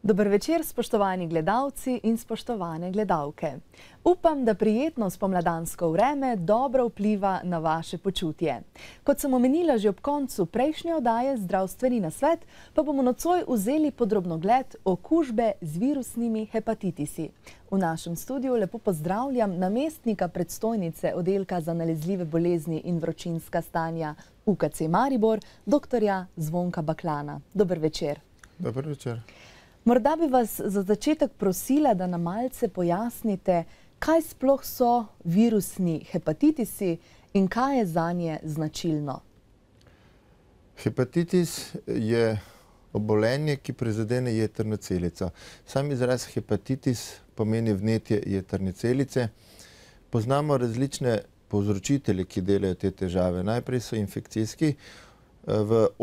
Dober večer, spoštovani gledalci in spoštovane gledalke. Upam, da prijetno spomladansko vreme dobro vpliva na vaše počutje. Kot sem omenila že ob koncu prejšnje oddaje Zdravstveni nasvet, pa bomo nocoj vzeli podrobnogled okužbe z virusnimi hepatitisi. V našem studiu lepo pozdravljam namestnika predstojnice oddelka za nalezljive bolezni in vročinska stanja UKC Maribor, doktorja Zvonka Baklana. Dober večer. Dober večer. Morda bi vas za začetek prosila, da nam malce pojasnite, kaj sploh so virusni hepatitisi in kaj je zanje značilno. Hepatitis je obolenje, ki prizadene jetrno celico. Sam izraz hepatitis pomeni vnetje jetrne celice. Poznamo različne povzročitelje, ki delajo te težave. Najprej so infekcijski. V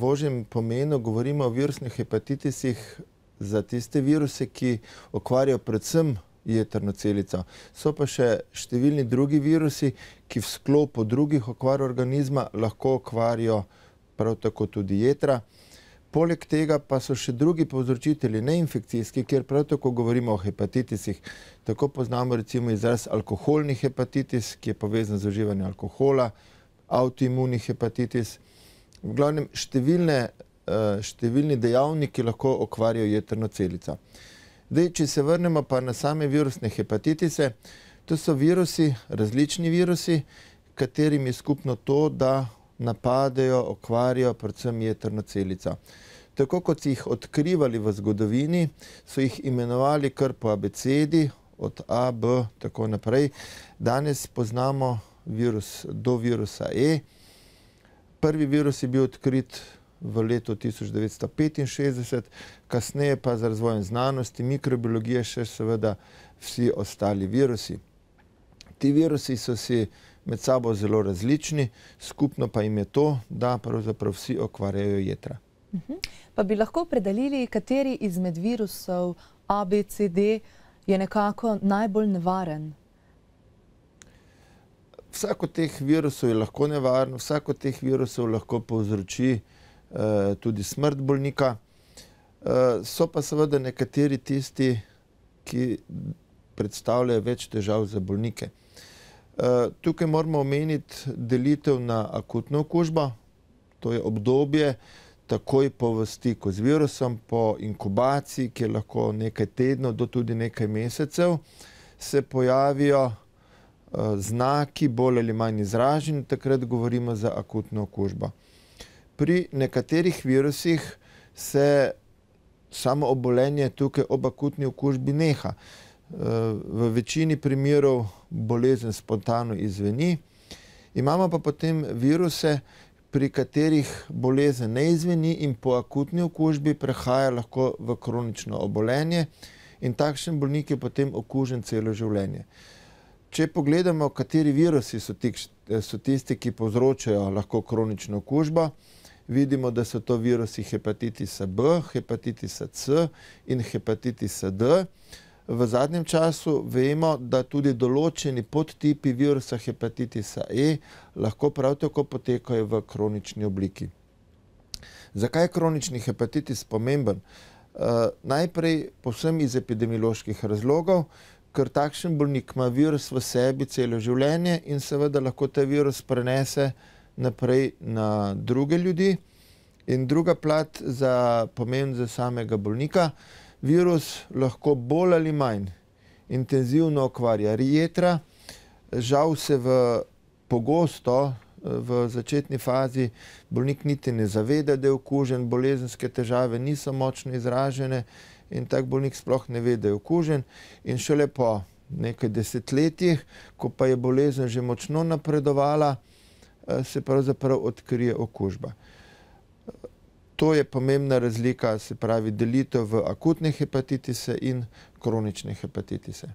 ožjem pomenu govorimo o virusnih hepatitisih za tiste viruse, ki okvarjajo predvsem jetrno celico. So pa še številni drugi virusi, ki v sklopu drugih okvar organizma lahko okvarijo prav tako tudi jetra. Poleg tega pa so še drugi povzročitelji neinfekcijski, kjer prav tako govorimo o hepatitisih. Tako poznamo recimo izraz alkoholni hepatitis, ki je povezan z uživanjem alkohola, avtoimuni hepatitis. V glavnem številni dejavniki lahko okvarijo jetrno celico. Zdaj, če se vrnemo pa na same virusne hepatitise, to so virusi, različni virusi, katerim je skupno to, da napadejo, okvarijo predvsem jetrno celico. Tako kot so jih odkrivali v zgodovini, so jih imenovali kar po abecedi, od A, B, tako naprej. Danes poznamo virus do virusa E. Prvi virus je bil odkrit v letu 1965, kasneje pa z razvojem znanosti, mikrobiologije še seveda vsi ostali virusi. Ti virusi so si med sabo zelo različni, skupno pa jim je to, da pravzaprav vsi okvarjajo jetra. Pa bi lahko opredelili, kateri izmed virusov A, B, C, D je nekako najbolj nevaren? Vsak od teh virusov je lahko nevaren, vsak od teh virusov lahko povzroči tudi smrt bolnika. So pa seveda nekateri tisti, ki predstavljajo več težav za bolnike. Tukaj moramo omeniti delitev na akutno okužbo. To je obdobje takoj po stiku z virusom, po inkubaciji, ki je lahko nekaj tednov do tudi nekaj mesecev, se pojavijo znaki bolj ali manj izraženi, takrat govorimo za akutno okužbo. Pri nekaterih virusih se samo obolenje tukaj ob akutni okužbi neha. V večini primerov bolezen spontano izzveni. Imamo pa potem viruse, pri katerih bolezen ne izzveni in po akutni okužbi prehaja lahko v kronično obolenje in takšen bolnik je potem okužen celo življenje. Če pogledamo, kateri virusi so tisti, ki povzročajo lahko kronično okužbo, vidimo, da so to virusi hepatitisa B, hepatitisa C in hepatitisa D. V zadnjem času vemo, da tudi določeni podtipi virusa hepatitisa E lahko prav tako potekajo v kronični obliki. Zakaj je kronični hepatitis pomemben? Najprej povsem iz epidemioloških razlogov, ker takšen bolnik ima virus v sebi celo življenje in seveda lahko ta virus prenese naprej na druge ljudi. In druga plat pomeni za samega bolnika, virus lahko bolj ali manj intenzivno okvarja jetra. Žal se pogosto v začetni fazi bolnik niti ne zaveda, da je okužen, bolezenske težave niso močno izražene in tak bolnik sploh ne ve, da je okužen. In šele po nekaj desetletjih, ko pa je bolezen že močno napredovala, se pravzaprav odkrije okužba. To je pomembna razlika, se pravi delitev v akutne hepatitise in kronične hepatitise.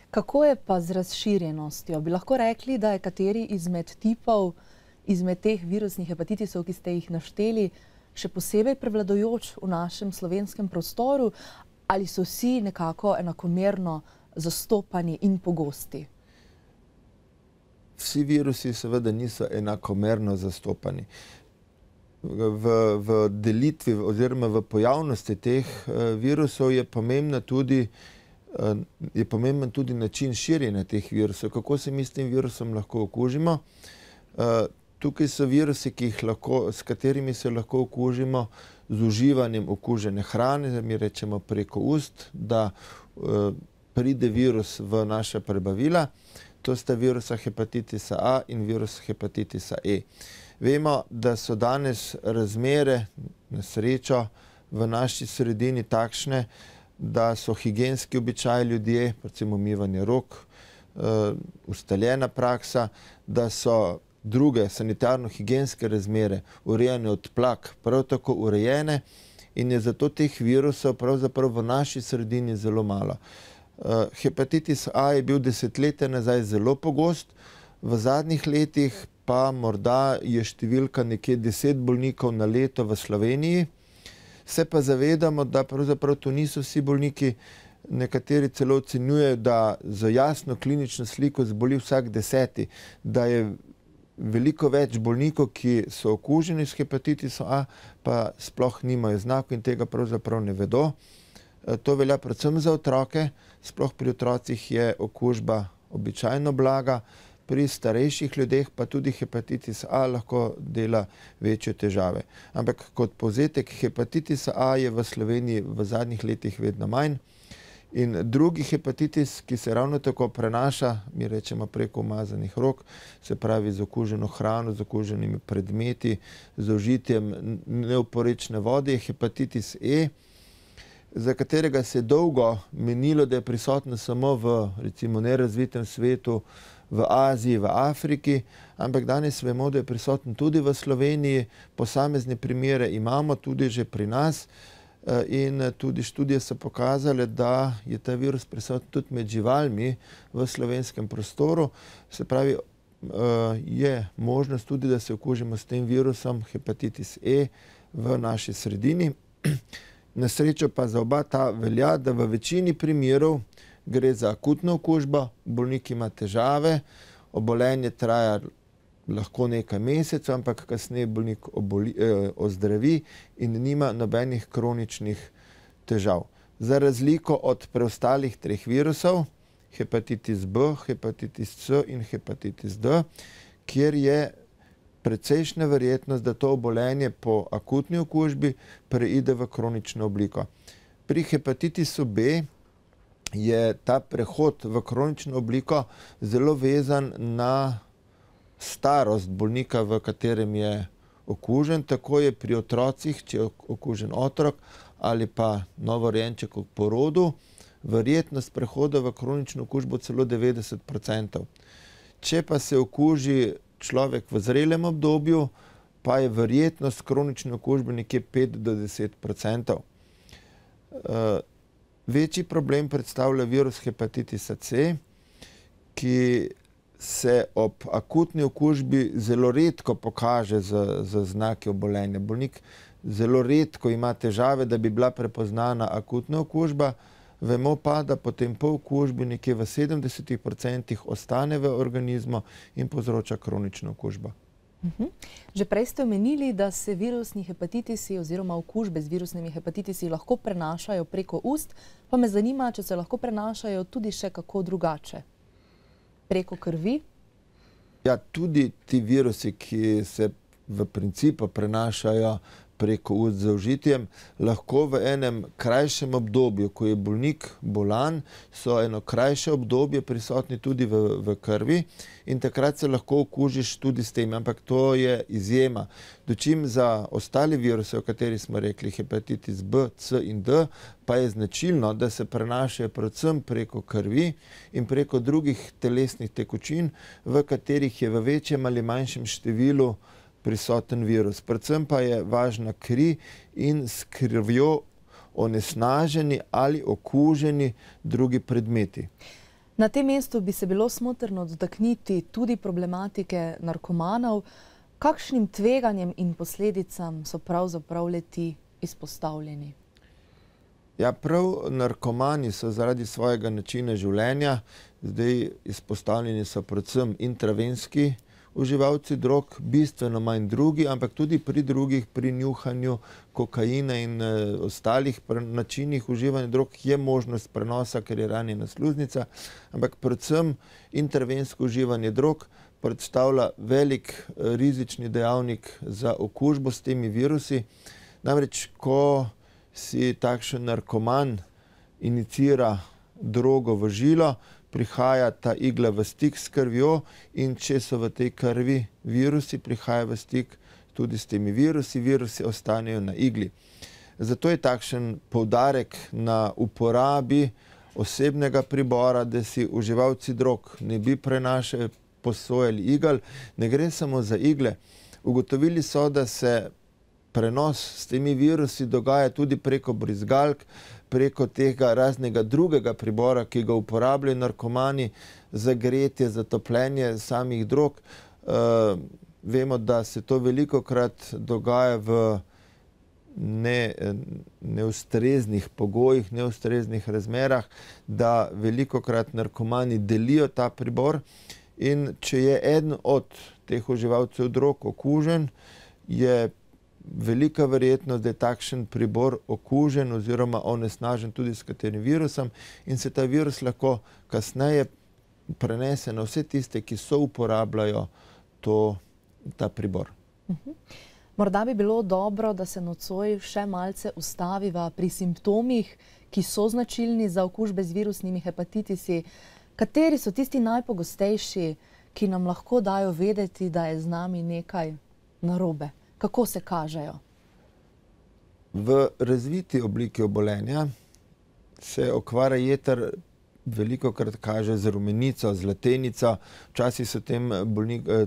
Kako je pa z razširjenostjo? Bi lahko rekli, da je kateri izmed tipov, izmed teh virusnih hepatitisov, ki ste jih našteli, še posebej prevladujoč v našem slovenskem prostoru, ali so vsi nekako enakomerno zastopani in pogosti? Vsi virusi seveda niso enakomerno zastopani. v delitvi oziroma v pojavnosti teh virusov je pomemben tudi način širjenja teh virusov, kako se mi s tem virusom lahko okužimo. Tukaj so virusi, s katerimi se lahko okužimo z uživanjem okužene hrane, mi rečemo preko ust, da pride virus v naša prebavila. To sta virusa hepatitisa A in virus hepatitisa E. Vemo, da so danes razmere, na srečo, v naši sredini takšne, da so higienski običaji ljudje, predvsem umivanje rok, ustaljena praksa, da so druge sanitarno-higienske razmere, urejene odplak, prav tako urejene in je zato teh virusov pravzaprav v naši sredini zelo malo. Hepatitis A je bil desetletja nazaj zelo pogost, v zadnjih letih pa morda je številka nekje 10 bolnikov na leto v Sloveniji. Se pa zavedamo, da pravzaprav to niso vsi bolniki. Nekateri celo ocenjujejo, da za jasno klinično sliko zboli vsak 10., da je veliko več bolnikov, ki so okuženi s hepatitisom A, pa sploh nimajo znakov in tega pravzaprav ne vedo. To velja predvsem za otroke, sploh pri otrocih je okužba običajno blaga, pri starejših ljudeh pa tudi hepatitis A lahko dela večje težave. Ampak kot povzetek, hepatitisa A je v Sloveniji v zadnjih letih vedno manj. In drugi hepatitis, ki se ravno tako prenaša, mi rečemo preko umazanih rok, se pravi z okuženo hrano, z okuženimi predmeti, z užitjem neoporečne vode, je hepatitis E, za katerega se je dolgo menilo, da je prisotno samo v recimo nerazvitem svetu, v Aziji, v Afriki, ampak danes vemo, da je prisoten tudi v Sloveniji, posamezne primere imamo tudi že pri nas in tudi študije so pokazale, da je ta virus prisoten tudi med živalmi v slovenskem prostoru. Se pravi, je možnost tudi, da se okužimo s tem virusom hepatitis E v naši sredini. Na srečo pa za oba ta velja, da v večini primerov gre za akutno okužbo, bolnik ima težave, obolenje traja lahko nekaj mesecev, ampak kasneje bolnik ozdravi in nima nobenih kroničnih težav. Za razliko od preostalih 3 virusov, hepatitis B, hepatitis C in hepatitis D, kjer je precejšnja verjetnost, da to obolenje po akutni okužbi preide v kronično obliko. Pri hepatitisu B je ta prehod v kronično obliko zelo vezan na starost bolnika, v katerem je okužen. Tako je pri otrocih, če je okužen otrok ali pa novorojenček ob porodu, verjetnost prehoda v kronično okužbo celo 90%. Če pa se okuži človek v zrelem obdobju, pa je verjetnost kronične okužbe nekje 5 do 10%. Večji problem predstavlja virus hepatitisa C, ki se ob akutni okužbi zelo redko pokaže z znaki obolenja. Bolnik zelo redko ima težave, da bi bila prepoznana akutna okužba. Vemo pa, da potem po okužbi nekje v 70% ostane v organizmu in povzroča kronično okužbo. Že prej ste omenili, da se virusni hepatitisi oziroma okužbe z virusnimi hepatitisi lahko prenašajo preko ust, pa me zanima, če se lahko prenašajo tudi še kako drugače. Preko krvi? Ja, tudi ti virusi, ki se v principu prenašajo preko ust z užitjem, lahko v enem krajšem obdobju, ko je bolnik bolan, so eno krajše obdobje prisotni tudi v krvi in takrat se lahko okužiš tudi s tem, ampak to je izjema. Dočim za ostale viruse, o katerih smo rekli, hepatitis B, C in D, pa je značilno, da se prenašajo predvsem preko krvi in preko drugih telesnih tekočin, v katerih je v večjem ali manjšem številu prisoten virus. Predvsem pa je važna kri in s krvjo onesnaženi ali okuženi drugi predmeti. Na tem mestu bi se bilo smotrno dotakniti tudi problematike narkomanov. Kakšnim tveganjem in posledicam so pravzaprav le-ti izpostavljeni? Ja, prav narkomani so zaradi svojega načina življenja zdaj izpostavljeni so predvsem intravenski uživalci drog, bistveno manj drugi, ampak tudi pri drugih, pri njuhanju kokaina in ostalih načinih uživanja drog je možnost prenosa, ker je ranjena sluznica, ampak predvsem intervensko uživanje drog predstavlja velik rizični dejavnik za okužbo s temi virusi. Namreč, ko si takšen narkoman inicira drogo v žilo, prihaja ta igla v stik s krvjo in če so v tej krvi virusi, prihaja v stik tudi s temi virusi, virusi ostanejo na igli. Zato je takšen poudarek na uporabi osebnega pribora, da si uživalci drog ne bi posojali igel. Ne gre samo za igle. Ugotovili so, da se prenos s temi virusi dogaja tudi preko brizgalk, preko tega raznega drugega pribora, ki ga uporabljajo narkomani za gretje, za topljenje samih drog. Vemo, da se to velikokrat dogaja v neustreznih pogojih, neustreznih razmerah, da velikokrat narkomani delijo ta pribor in če je eden od teh uživalcev drog okužen, je velika verjetnost, da je takšen pribor okužen oziroma onesnažen tudi s katerim virusom in se ta virus lahko kasneje prenese na vse tiste, ki so uporabljajo ta pribor. Morda bi bilo dobro, da se nocoj še malce ustaviva pri simptomih, ki so značilni za okužbe z virusnimi hepatitisi. Kateri so tisti najpogostejši, ki nam lahko dajo vedeti, da je z nami nekaj narobe? Kako se kažejo? V razviti obliki obolenja se okvara jeter velikokrat kaže z rumenico, z latenico, včasih so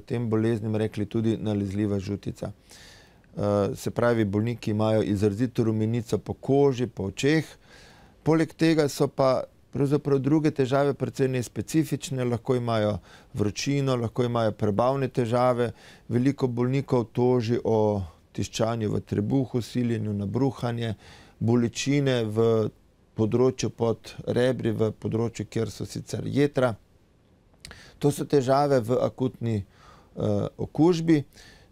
tem boleznim rekli tudi nalezljiva žutica. Se pravi, bolniki imajo izrazito rumenico po koži, po očeh. Poleg tega so pa pravzaprav druge težave precej nespecifične, lahko imajo vročino, lahko imajo prebavne težave, veliko bolnikov toži o tiščanju v trebuhu, siljenju na bruhanje, bolečine v področju pod rebri, v področju, kjer so sicer jetra. To so težave v akutni okužbi.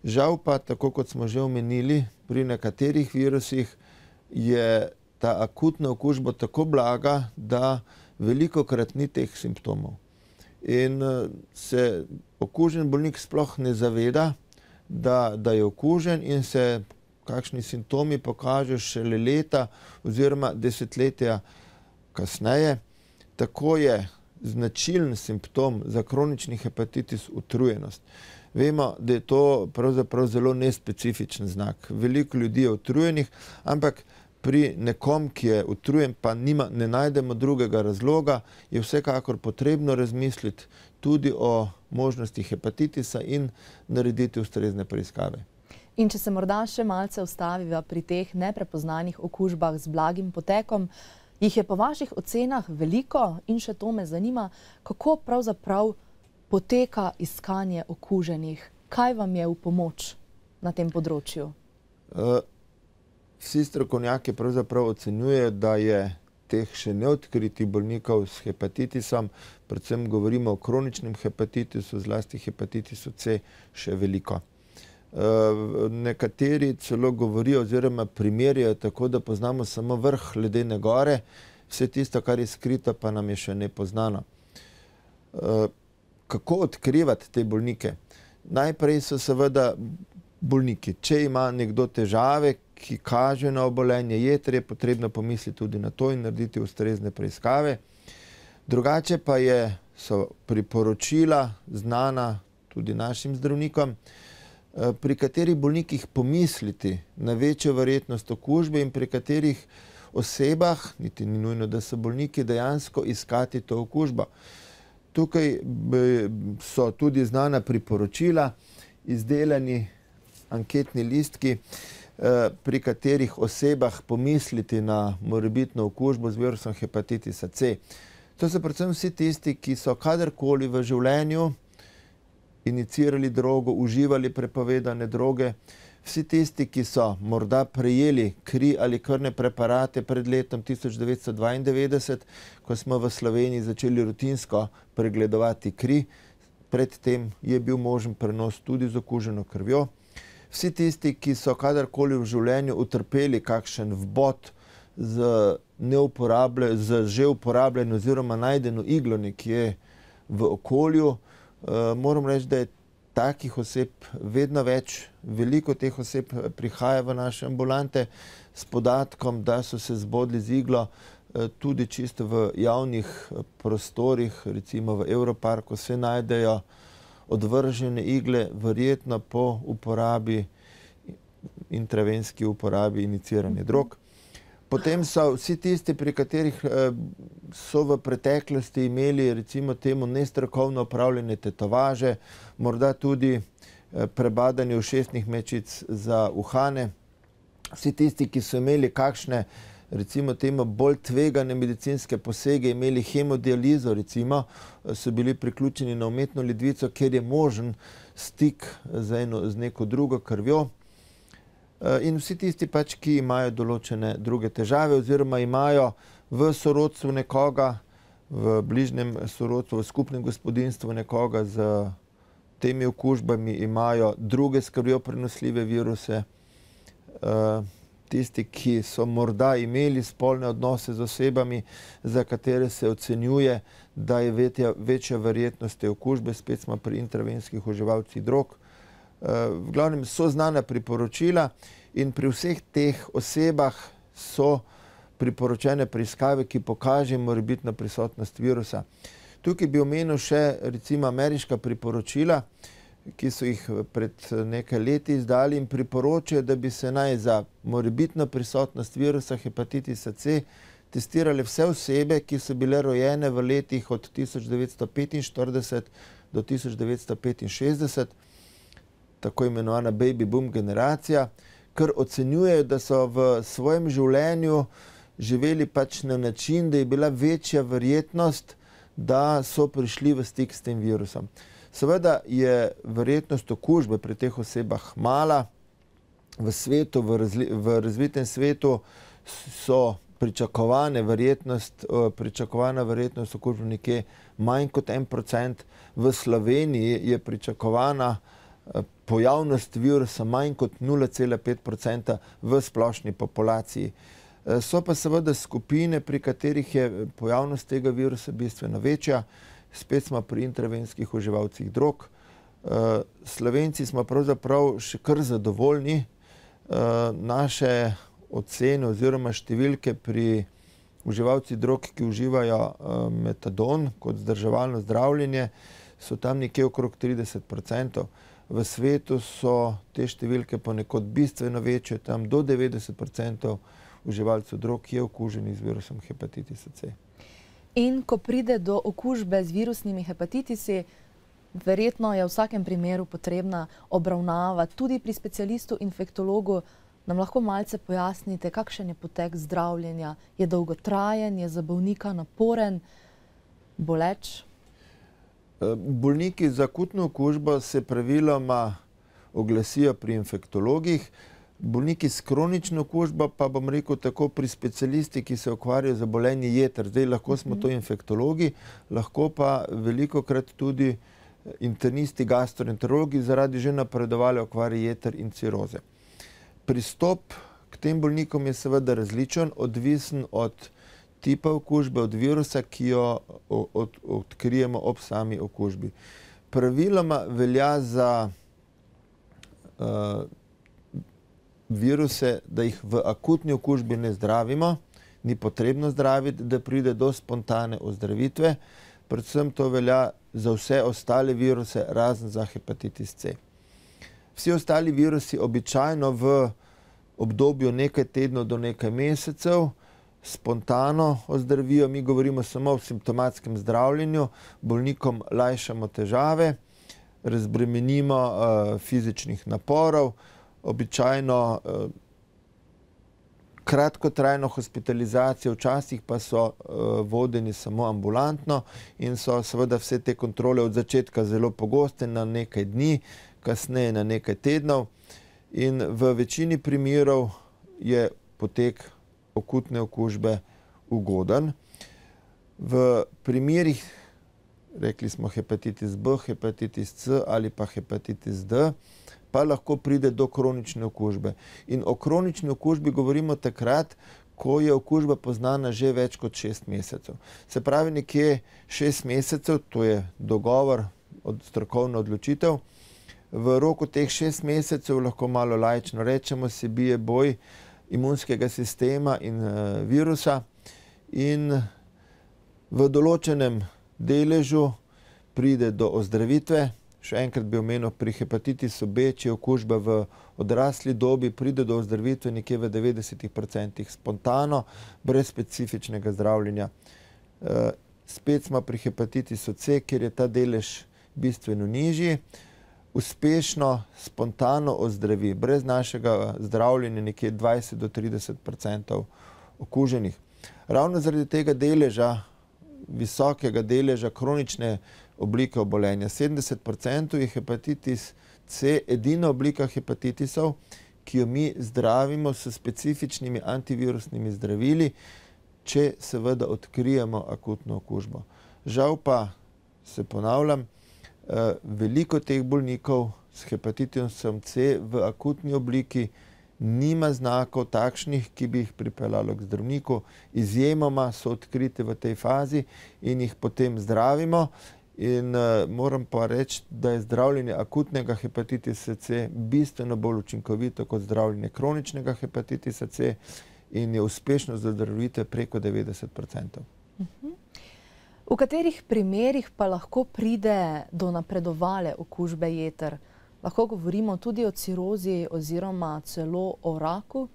Žal pa, tako kot smo že omenili, pri nekaterih virusih je ta akutna okužba tako blaga, da velikokrat ni teh simptomov. In se okužen bolnik sploh ne zaveda, da je okužen in se kakšni simptomi pokažejo šele leta oziroma desetletja kasneje. Tako je značilen simptom za kronični hepatitis utrujenost. Vemo, da je to pravzaprav zelo nespecifičen znak. Veliko ljudi je utrujenih, ampak pri nekom, ki je utrujen, pa ne najdemo drugega razloga, je vsekakor potrebno razmisliti tudi o možnosti hepatitisa in narediti ustrezne preiskave. In če se morda še malce ustaviva pri teh neprepoznanih okužbah z blagim potekom, jih je po vaših ocenah veliko in še to me zanima, kako pravzaprav poteka iskanje okuženih? Kaj vam je v pomoč na tem področju? Vsi strokovnjaki pravzaprav ocenjujejo, da je teh še neodkritih bolnikov s hepatitisom, predvsem govorimo o kroničnem hepatitisu, zlasti hepatitisu C, še veliko. Nekateri celo govorijo oziroma primerjajo tako, da poznamo samo vrh ledene gore, vse tisto, kar je skrito, pa nam je še nepoznano. Kako odkrivati te bolnike? Najprej so seveda bolniki. Če ima nekdo težave, ki kaže na obolenje jeter, je potrebno pomisliti tudi na to in narediti ustrezne preiskave. Drugače pa so priporočila znana tudi našim zdravnikom, pri katerih bolnikih pomisliti na večjo verjetnost okužbe in pri katerih osebah, niti ni nujno, da so bolniki, dejansko iskati to okužbo. Tukaj so tudi znana priporočila, izdelani anketni listki, pri katerih osebah pomisliti na morebitno okužbo z virusom hepatitisa C. To so predvsem vsi tisti, ki so kadarkoli v življenju inicirali drogo, uživali prepovedane droge, vsi tisti, ki so morda prejeli kri ali krvne preparate pred letom 1992, ko smo v Sloveniji začeli rutinsko pregledovati kri, predtem je bil možen prenos tudi z okuženo krvjo. Vsi tisti, ki so kadarkoli v življenju utrpeli kakšen vbod z že uporabljen oziroma najdeno iglo nekje v okolju, moram reči, da je takih oseb vedno več. Veliko teh oseb prihaja v naše ambulante s podatkom, da so se zbodli z iglo tudi čisto v javnih prostorih, recimo v Evroparku se najdejo odvržene igle, verjetno po uporabi, intravenski uporabi iniciranja drog. Potem so vsi tisti, pri katerih so v preteklosti imeli recimo temu nestrokovno opravljene tetovaže, morda tudi prebadanje ušesnih mečic za uhane. Vsi tisti, ki so imeli kakšne recimo temu bolj tvegane medicinske posege, imeli hemodializo recimo, so bili priključeni na umetno ledvico, kjer je možen stik z neko drugo krvjo. In vsi tisti pač, ki imajo določene druge težave oziroma imajo v sorodstvu nekoga, v bližnjem sorodstvu, v skupnem gospodinjstvu nekoga z temi okužbami, imajo druge s krvjo prenosljive viruse, tisti, ki so morda imeli spolne odnose z osebami, za katere se ocenjuje, da je večja verjetnost te okužbe, spet smo pri intravenskih uživalcih drog. V glavnem so znana priporočila in pri vseh teh osebah so priporočene preiskave, ki pokažejo morebitno prisotnost virusa. Tukaj bi omenil še recimo ameriška priporočila, ki so jih pred nekaj leti izdali in priporočajo, da bi se naj za morebitno prisotnost virusa hepatitisa C testirale vse osebe, ki so bile rojene v letih od 1945 do 1965, tako imenovana baby boom generacija, ker ocenjujejo, da so v svojem življenju živeli pač na način, da je bila večja verjetnost, da so prišli v stik s tem virusom. Seveda je verjetnost okužbe pri teh osebah mala. V svetu, v razvitem svetu so pričakovana verjetnost okužbe nekje manj kot 1%. V Sloveniji je pričakovana pojavnost virusa manj kot 0,5% v splošni populaciji. So pa seveda skupine, pri katerih je pojavnost tega virusa bistveno večja. Spet smo pri intravenskih uživalcih drog. Slovenci smo pravzaprav še kar zadovoljni. Naše ocene oziroma številke pri uživalcih drog, ki uživajo metadon kot vzdrževalno zdravljenje, so tam nekje okrog 30%. V svetu so te številke ponekod bistveno večje, tam do 90% uživalcev drog je okuženih z virusom hepatitisa C. In ko pride do okužbe z virusnimi hepatitisi, verjetno je v vsakem primeru potrebna obravnava tudi pri specialistu infektologu. Nam lahko malce pojasnite, kakšen je potek zdravljenja? Je dolgotrajen, je za bolnika naporen, boleč? Bolniki z akutno okužbo se praviloma oglasijo pri infektologih. Bolniki s kronično okužbo pa bom rekel tako pri specialisti, ki se ukvarjajo z obolenji jeter. Zdaj lahko smo to infektologi, lahko pa velikokrat tudi internisti, gastroenterologi zaradi že napredovale okvare jeter in ciroze. Pristop k tem bolnikom je seveda različen, odvisen od tipa okužbe, od virusa, ki jo odkrijemo ob sami okužbi. Praviloma velja za viruse, da jih v akutni okužbi ne zdravimo, ni potrebno zdraviti, da pride do spontane ozdravitve. Predvsem to velja za vse ostale viruse, razen za hepatitis C. Vsi ostali virusi običajno v obdobju nekaj tednov do nekaj mesecev spontano ozdravijo. Mi govorimo samo o simptomatskem zdravljenju, bolnikom lajšamo težave, razbremenimo fizičnih naporov, običajno kratkotrajno hospitalizacijo, včasih pa so vodeni samo ambulantno in so seveda vse te kontrole od začetka zelo pogoste, na nekaj dni, kasneje na nekaj tednov. In v večini primerov je potek akutne okužbe ugoden. V primerih rekli smo hepatitis B, hepatitis C ali pa hepatitis D, pa lahko pride do kronične okužbe. In o kronični okužbi govorimo takrat, ko je okužba poznana že več kot 6 mesecev. Se pravi, nekje 6 mesecev, to je dogovor, strokovna odločitev, v roku teh 6 mesecev, lahko malo laično rečemo, se bije boj imunskega sistema in virusa in v določenem deležu pride do ozdravitve. Še enkrat bi omenil, pri hepatitisu B, če je okužba v odrasli dobi, pride do ozdravitve nekje v 90% spontano, brez specifičnega zdravljenja. Spet smo pri hepatitisu C, kjer je ta delež bistveno nižji, uspešno, spontano ozdravi, brez našega zdravljenja nekje 20 do 30% okuženih. Ravno zaradi tega deleža, visokega deleža kronične oblike obolenja, 70% je hepatitis C edina oblika hepatitisov, ki jo mi zdravimo s specifičnimi antivirusnimi zdravili, če seveda odkrijemo akutno okužbo. Žal pa, se ponavljam, veliko teh bolnikov s hepatitisom C v akutni obliki nima znakov takšnih, ki bi jih pripeljalo k zdravniku. Izjemoma so odkrite v tej fazi in jih potem zdravimo. In moram pa reči, da je zdravljenje akutnega hepatitisa C bistveno bolj učinkovito kot zdravljenje kroničnega hepatitisa C in je uspešnost ozdravitve preko 90%. V katerih primerih pa lahko pride do napredovale okužbe jeter? Lahko govorimo tudi o cirozi oziroma celo o raku?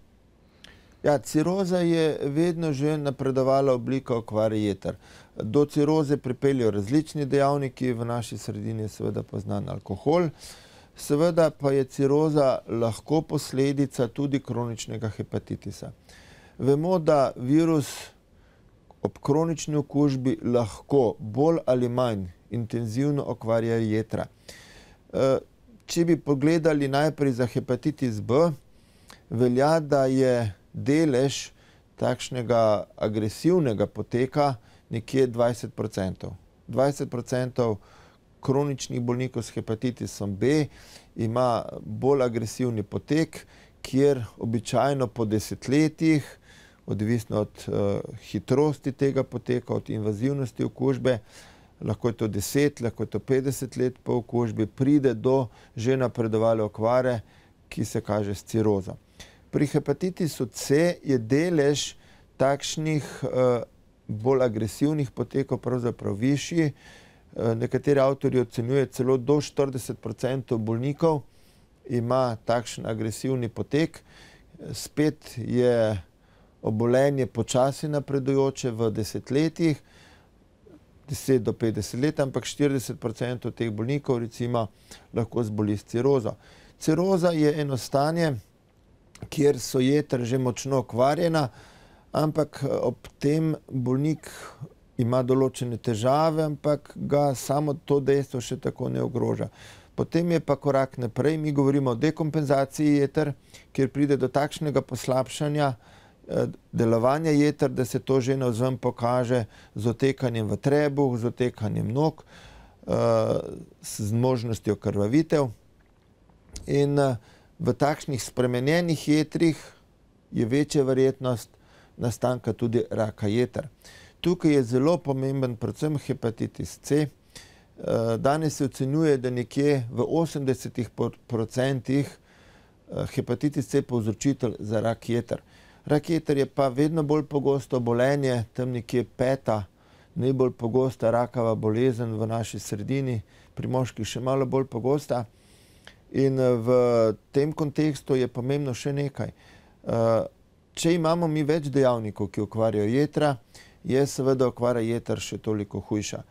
Ja, ciroza je vedno že napredovala oblika okvare jeter. Do ciroze pripeljejo različni dejavniki, v naši sredini je seveda poznan alkohol. Seveda pa je ciroza lahko posledica tudi kroničnega hepatitisa. Vemo, da virus ob kronični okužbi lahko bolj ali manj intenzivno okvarja jetra. Če bi pogledali najprej za hepatitis B, velja, da je delež takšnega agresivnega poteka nekje 20%. 20% kroničnih bolnikov s hepatitisom B ima bolj agresivni potek, kjer običajno po desetletjih, odvisno od hitrosti tega poteka, od invazivnosti okužbe, lahko je to 10, lahko je to 50 let po okužbi, pride do že napredovale okvare, ki se kaže s cirozo. Pri hepatitisu C je delež takšnih bolj agresivnih potekov pravzaprav višji. Nekateri avtorji ocenjujejo celo do 40% bolnikov ima takšen agresivni potek. Spet je obolenje počasi napredujoče v desetletjih, 10 do 50 let, ampak 40% teh bolnikov recimo lahko zboli s cirozo. Ciroza je eno stanje, kjer so jetra že močno okvarjena, ampak ob tem bolnik ima določene težave, ampak ga samo to dejstvo še tako ne ogroža. Potem je pa korak naprej, mi govorimo o dekompenzaciji jeter, kjer pride do takšnega poslabšanja delovanja jeter, da se to že navzven pokaže z otekanjem v trebuh, z otekanjem nog, z možnostjo krvavitev. In v takšnih spremenjenih jetrih je večja verjetnost nastanka tudi raka jeter. Tukaj je zelo pomemben predvsem hepatitis C. Danes se ocenjuje, da nekje v 80% hepatitis C povzročitelj za rak jeter. Rak jeter je pa vedno bolj pogosto obolenje, tam nekje 5. najbolj pogosta rakava bolezen v naši sredini, pri moških še malo bolj pogosta. In v tem kontekstu je pomembno še nekaj. Če imamo mi več dejavnikov, ki okvarjajo jetra, je seveda okvara jeter še toliko hujša.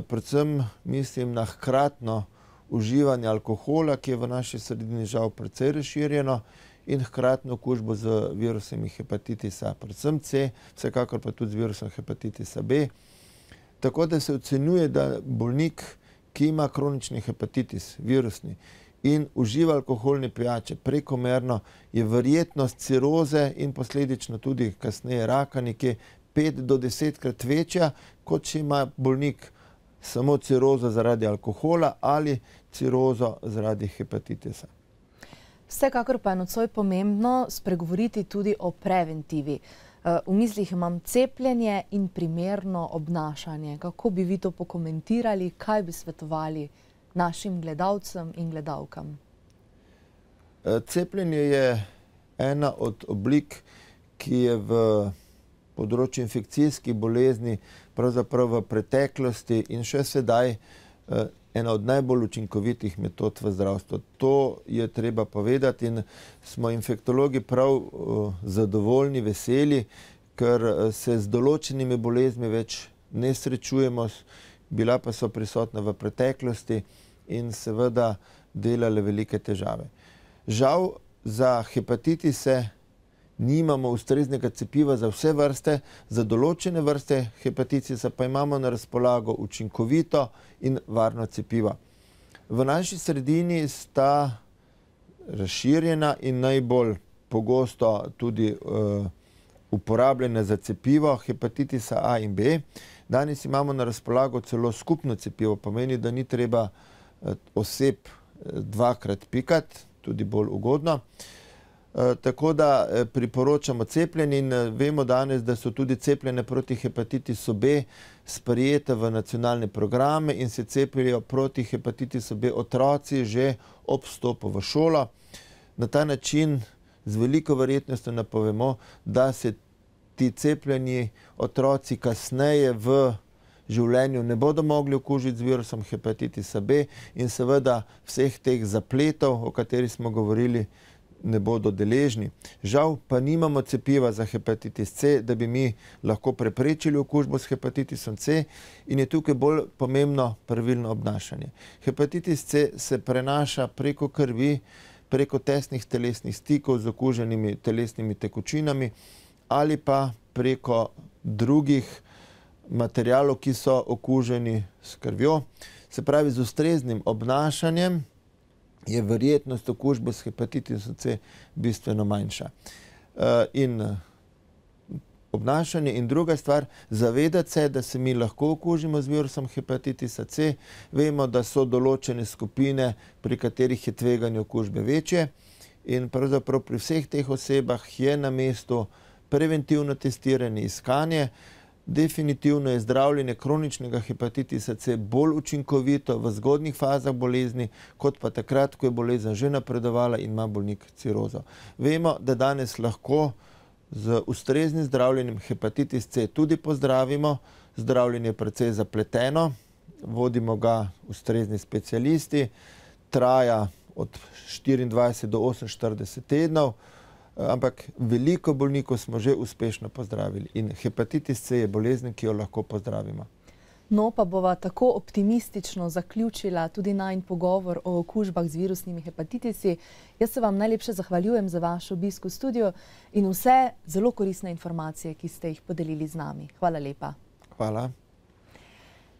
Predvsem mislim na hkratno uživanje alkohola, ki je v naši sredini žal precej razširjeno, in hkratno okužbo z virusom hepatitisa, predvsem C, vsekakor pa tudi z virusom hepatitisa B. Tako da se ocenjuje, da bolnik, ki ima kronični hepatitis, virusni, in uživa alkoholne pijače prekomerno, je verjetnost ciroze in posledično tudi kasneje raka nekje 5 do 10-krat večja, kot če ima bolnik samo cirozo zaradi alkohola ali cirozo zaradi hepatitisa. Vsekakor pa je nocoj pomembno spregovoriti tudi o preventivi. V mislih imam cepljenje in primerno obnašanje. Kako bi vi to pokomentirali, kaj bi svetovali našim gledalcem in gledalkam? Cepljenje je ena od oblik, ki je v področju infekcijskih bolezni pravzaprav v preteklosti in še sedaj ena od najbolj učinkovitih metod v zdravstvu. To je treba povedati in smo infektologi prav zadovoljni, veseli, ker se z določenimi boleznimi več ne srečujemo, bila pa so prisotna v preteklosti in seveda delale velike težave. Žal za hepatitise nimamo ustreznega cepiva za vse vrste, za določene vrste hepatitisa pa imamo na razpolago učinkovito in varno cepivo. V naši sredini sta razširjena in najbolj pogosto tudi uporabljena za cepivo hepatitisa A in B. Danes imamo na razpolago celo skupno cepivo, pomeni, da ni treba oseb dvakrat pikati, tudi bolj ugodno. Tako da priporočamo cepljenje in vemo danes, da so tudi cepljene proti hepatitisu B sprejete v nacionalne programe in se cepijo proti hepatitisu B otroci že ob vstopu v šolo. Na ta način z veliko verjetnostjo napovemo, da se ti cepljeni otroci kasneje v življenju ne bodo mogli okužiti z virusom hepatitisa B in seveda vseh teh zapletov, o katerih smo govorili, ne bodo deležni. Žal pa nimamo cepiva za hepatitis C, da bi mi lahko preprečili okužbo s hepatitisom C in je tukaj bolj pomembno pravilno obnašanje. Hepatitis C se prenaša preko krvi, preko tesnih telesnih stikov z okuženimi telesnimi tekočinami ali pa preko drugih materialov, ki so okuženi s krvjo. Se pravi, z ustreznim obnašanjem je verjetnost okužbe s hepatitisom C bistveno manjša. In obnašanje in druga stvar, zavedati se, da se mi lahko okužimo z virusom hepatitisa C. Vemo, da so določene skupine, pri katerih je tveganje okužbe večje in pravzaprav pri vseh teh osebah je na mestu preventivno testiranje, iskanje. Definitivno je zdravljenje kroničnega hepatitisa C bolj učinkovito v zgodnjih fazah bolezni, kot pa takrat, ko je bolezen že napredovala in ima bolnik cirozo. Vemo, da danes lahko z ustreznim zdravljenjem hepatitis C tudi pozdravimo. Zdravljenje je precej zapleteno, vodimo ga ustrezni specialisti, traja od 24 do 48 tednov, ampak veliko bolnikov smo že uspešno pozdravili in hepatitis C je bolezen, ki jo lahko pozdravimo. No, pa bova tako optimistično zaključila tudi najin pogovor o okužbah z virusnimi hepatitisi. Jaz se vam najlepše zahvaljujem za vaš obisk v studiu in vse zelo koristne informacije, ki ste jih podelili z nami. Hvala lepa. Hvala.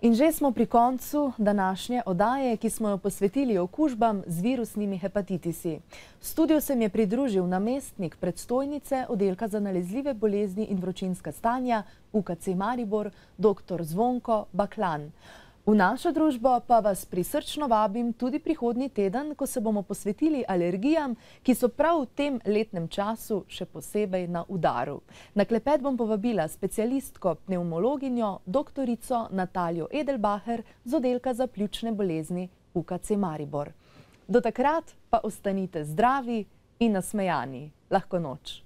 In že smo pri koncu današnje oddaje, ki smo jo posvetili okužbam z virusnimi hepatitisi. V studiu se mi je pridružil namestnik predstojnice oddelka za nalezljive bolezni in vročinska stanja UKC Maribor, dr. Zvonko Baklan. V našo družbo pa vas prisrčno vabim tudi prihodnji teden, ko se bomo posvetili alergijam, ki so prav v tem letnem času še posebej na udaru. Na klepet bom povabila specialistko pnevmologinjo doktorico Nataljo Edelbacher z oddelka za pljučne bolezni UKC Maribor. Do takrat pa ostanite zdravi in nasmejani. Lahko noč.